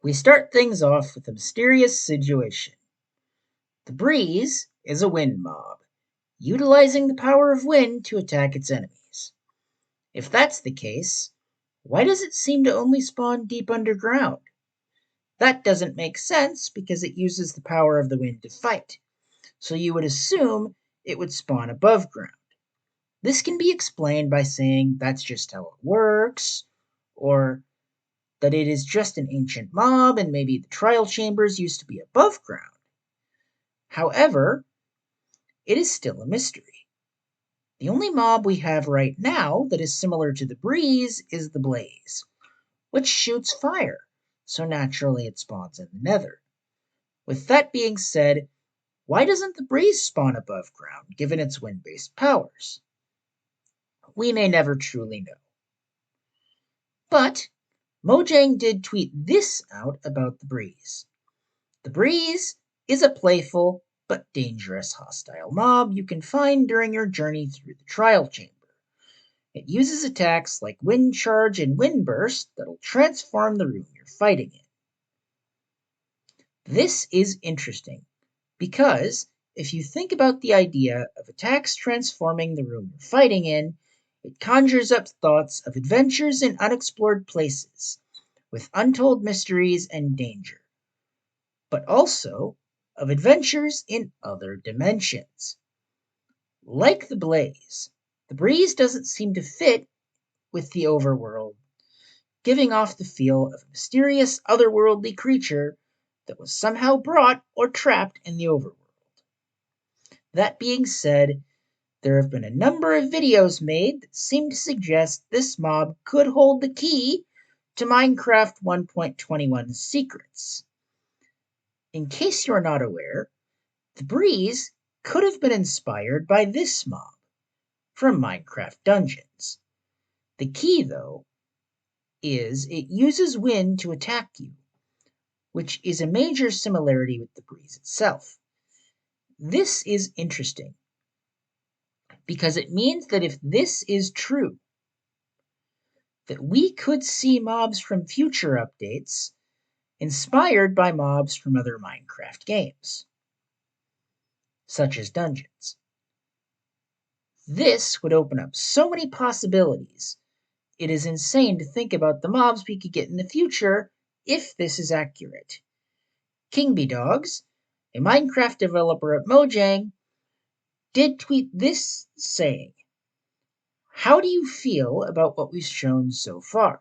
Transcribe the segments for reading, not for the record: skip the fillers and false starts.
We start things off with a mysterious situation. The Breeze is a wind mob, utilizing the power of wind to attack its enemies. If that's the case, why does it seem to only spawn deep underground? That doesn't make sense because it uses the power of the wind to fight, so you would assume it would spawn above ground. This can be explained by saying that's just how it works, or that it is just an ancient mob and maybe the trial chambers used to be above ground. However, it is still a mystery. The only mob we have right now that is similar to the Breeze is the Blaze, which shoots fire, so naturally it spawns in the Nether. With that being said, why doesn't the Breeze spawn above ground given its wind-based powers? We may never truly know. But Mojang did tweet this out about the Breeze. The Breeze is a playful but dangerous hostile mob you can find during your journey through the trial chamber. It uses attacks like Wind Charge and Wind Burst that'll transform the room you're fighting in. This is interesting because if you think about the idea of attacks transforming the room you're fighting in, it conjures up thoughts of adventures in unexplored places with untold mysteries and danger, but also of adventures in other dimensions. Like the Blaze, the Breeze doesn't seem to fit with the overworld, giving off the feel of a mysterious otherworldly creature that was somehow brought or trapped in the overworld. That being said, there have been a number of videos made that seem to suggest this mob could hold the key to Minecraft 1.21's secrets. In case you're not aware, the Breeze could have been inspired by this mob from Minecraft Dungeons. The key, though, is it uses wind to attack you, which is a major similarity with the Breeze itself. This is interesting because it means that if this is true, that we could see mobs from future updates inspired by mobs from other Minecraft games, such as Dungeons. This would open up so many possibilities. It is insane to think about the mobs we could get in the future if this is accurate. KingBeDogs, a Minecraft developer at Mojang, did tweet this saying, "How do you feel about what we've shown so far?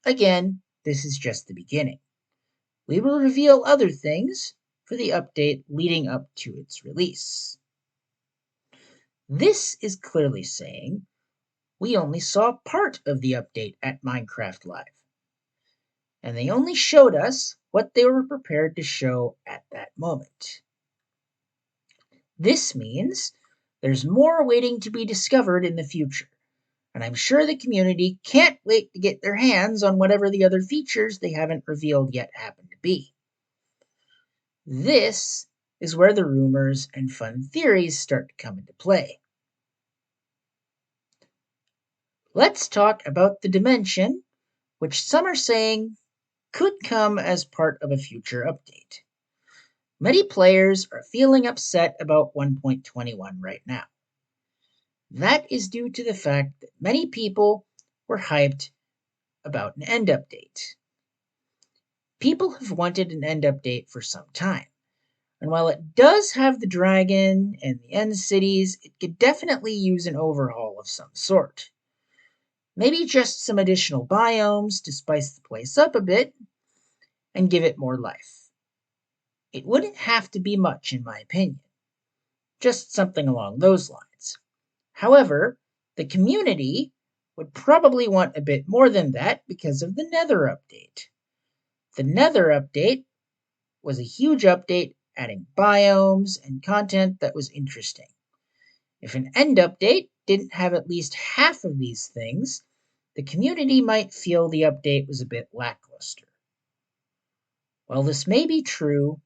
Again, this is just the beginning. We will reveal other things for the update leading up to its release." This is clearly saying we only saw part of the update at Minecraft Live, and they only showed us what they were prepared to show at that moment. This means there's more waiting to be discovered in the future, and I'm sure the community can't wait to get their hands on whatever the other features they haven't revealed yet happen to be. This is where the rumors and fun theories start to come into play. Let's talk about the dimension, which some are saying could come as part of a future update. Many players are feeling upset about 1.21 right now. That is due to the fact that many people were hyped about an end update. People have wanted an end update for some time, and while it does have the dragon and the end cities, it could definitely use an overhaul of some sort. Maybe just some additional biomes to spice the place up a bit and give it more life. It wouldn't have to be much, in my opinion. Just something along those lines. However, the community would probably want a bit more than that because of the Nether update. The Nether update was a huge update, adding biomes and content that was interesting. If an end update didn't have at least half of these things, the community might feel the update was a bit lackluster. While this may be true,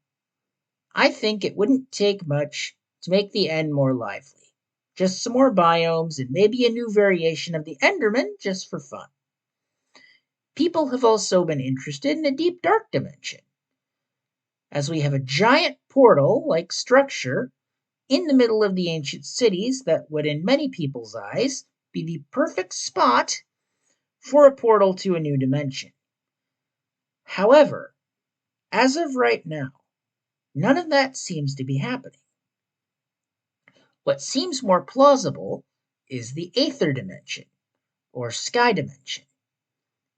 I think it wouldn't take much to make the end more lively. Just some more biomes and maybe a new variation of the Enderman just for fun. People have also been interested in a deep dark dimension, as we have a giant portal-like structure in the middle of the ancient cities that would, in many people's eyes, be the perfect spot for a portal to a new dimension. However, as of right now, none of that seems to be happening. What seems more plausible is the Aether dimension, or sky dimension.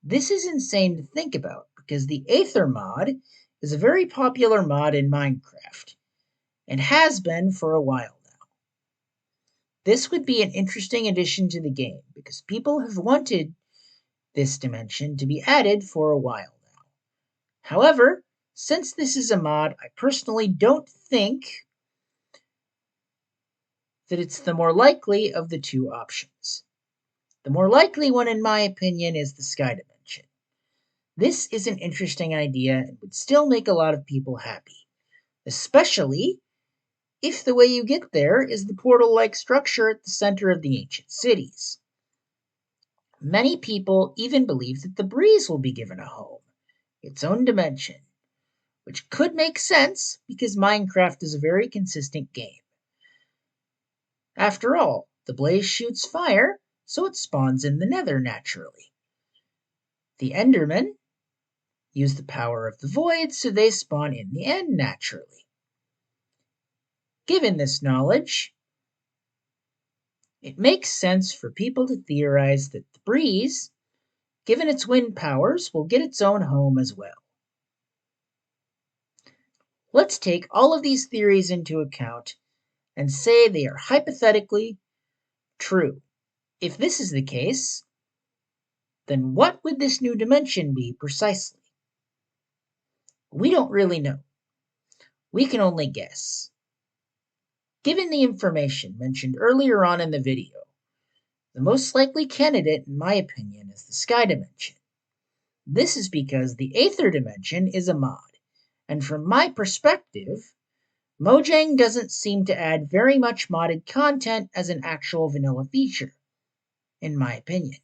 This is insane to think about because the Aether mod is a very popular mod in Minecraft and has been for a while now. This would be an interesting addition to the game because people have wanted this dimension to be added for a while now. However, since this is a mod, I personally don't think that it's the more likely of the two options. The more likely one, in my opinion, is the sky dimension. This is an interesting idea and would still make a lot of people happy, especially if the way you get there is the portal-like structure at the center of the ancient cities. Many people even believe that the breeze will be given a home, its own dimension, which could make sense because Minecraft is a very consistent game. After all, the blaze shoots fire, so it spawns in the nether naturally. The Endermen use the power of the void, so they spawn in the end naturally. Given this knowledge, it makes sense for people to theorize that the breeze, given its wind powers, will get its own home as well. Let's take all of these theories into account and say they are hypothetically true. If this is the case, then what would this new dimension be precisely? We don't really know. We can only guess. Given the information mentioned earlier on in the video, the most likely candidate, in my opinion, is the sky dimension. This is because the Aether dimension is a mod, and from my perspective, Mojang doesn't seem to add very much modded content as an actual vanilla feature, in my opinion.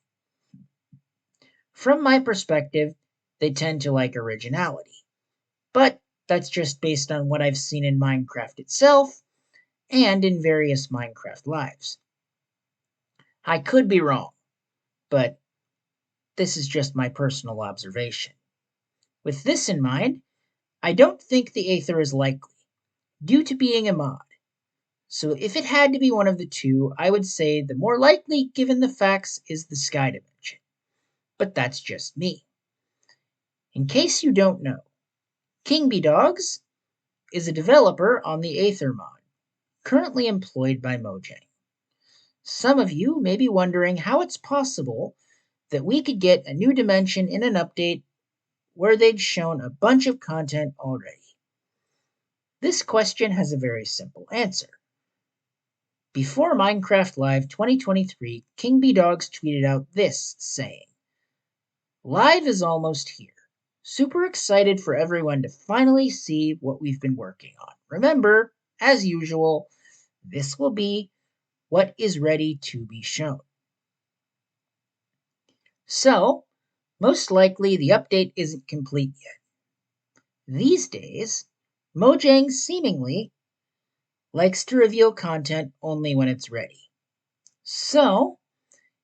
From my perspective, they tend to like originality, but that's just based on what I've seen in Minecraft itself and in various Minecraft lives. I could be wrong, but this is just my personal observation. With this in mind, I don't think the Aether is likely, due to being a mod. So if it had to be one of the two, I would say the more likely, given the facts, is the sky dimension. But that's just me. In case you don't know, KingBDogs is a developer on the Aether mod, currently employed by Mojang. Some of you may be wondering how it's possible that we could get a new dimension in an update where they'd shown a bunch of content already. This question has a very simple answer. Before Minecraft Live 2023, KingBDogs tweeted out this, saying, "Live is almost here. Super excited for everyone to finally see what we've been working on. Remember, as usual, this will be what is ready to be shown." So, most likely the update isn't complete yet. These days, Mojang seemingly likes to reveal content only when it's ready. So,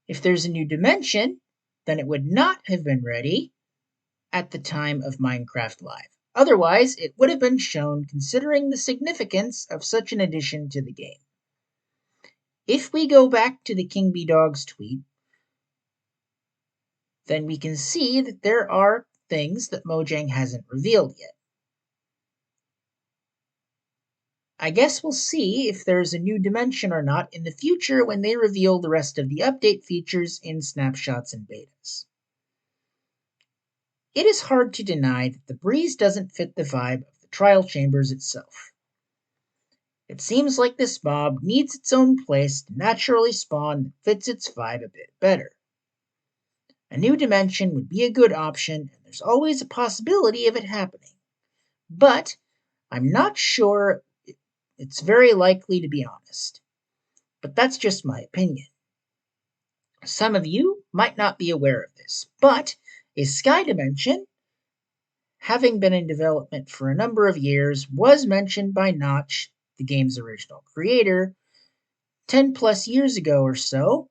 if there's a new dimension, then it would not have been ready at the time of Minecraft Live. Otherwise, it would have been shown considering the significance of such an addition to the game. If we go back to the KingBDogs tweet, then we can see that there are things that Mojang hasn't revealed yet. I guess we'll see if there's a new dimension or not in the future when they reveal the rest of the update features in snapshots and betas. It is hard to deny that the breeze doesn't fit the vibe of the trial chambers itself. It seems like this mob needs its own place to naturally spawn that fits its vibe a bit better. A new dimension would be a good option, and there's always a possibility of it happening. But I'm not sure it's very likely, to be honest. But that's just my opinion. Some of you might not be aware of this, but A sky dimension, having been in development for a number of years, was mentioned by Notch, the game's original creator, 10 plus years ago or so,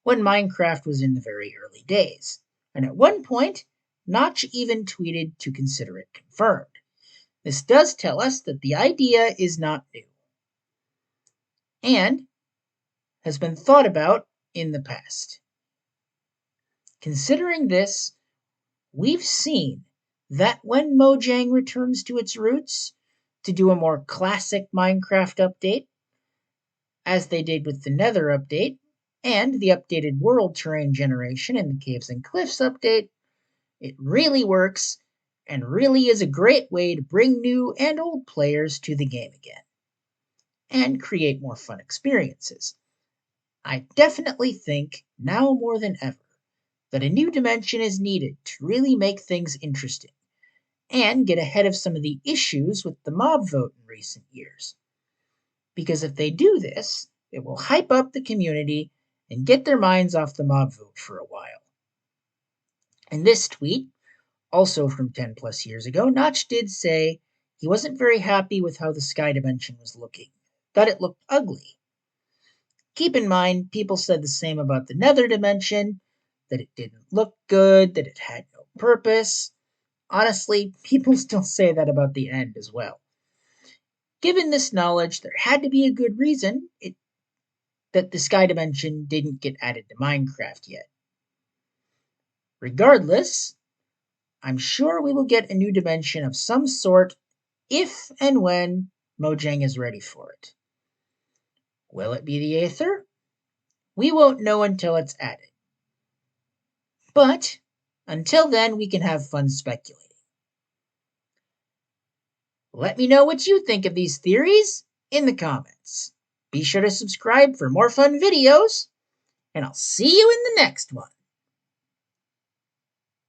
when Minecraft was in the very early days. And at one point, Notch even tweeted to consider it confirmed. This does tell us that the idea is not new and has been thought about in the past. Considering this, we've seen that when Mojang returns to its roots to do a more classic Minecraft update, as they did with the Nether update and the updated world terrain generation in the Caves and Cliffs update, it really works and really is a great way to bring new and old players to the game again and create more fun experiences. I definitely think, now more than ever, that a new dimension is needed to really make things interesting and get ahead of some of the issues with the mob vote in recent years. Because if they do this, it will hype up the community and get their minds off the mob vote for a while. In this tweet, also from 10 plus years ago, Notch did say he wasn't very happy with how the sky dimension was looking, that it looked ugly. Keep in mind, people said the same about the nether dimension, that it didn't look good, that it had no purpose. Honestly, people still say that about the end as well. Given this knowledge, there had to be a good reason that the sky dimension didn't get added to Minecraft yet. Regardless, I'm sure we will get a new dimension of some sort if and when Mojang is ready for it. Will it be the Aether? We won't know until it's added. But until then, we can have fun speculating. Let me know what you think of these theories in the comments. Be sure to subscribe for more fun videos, and I'll see you in the next one.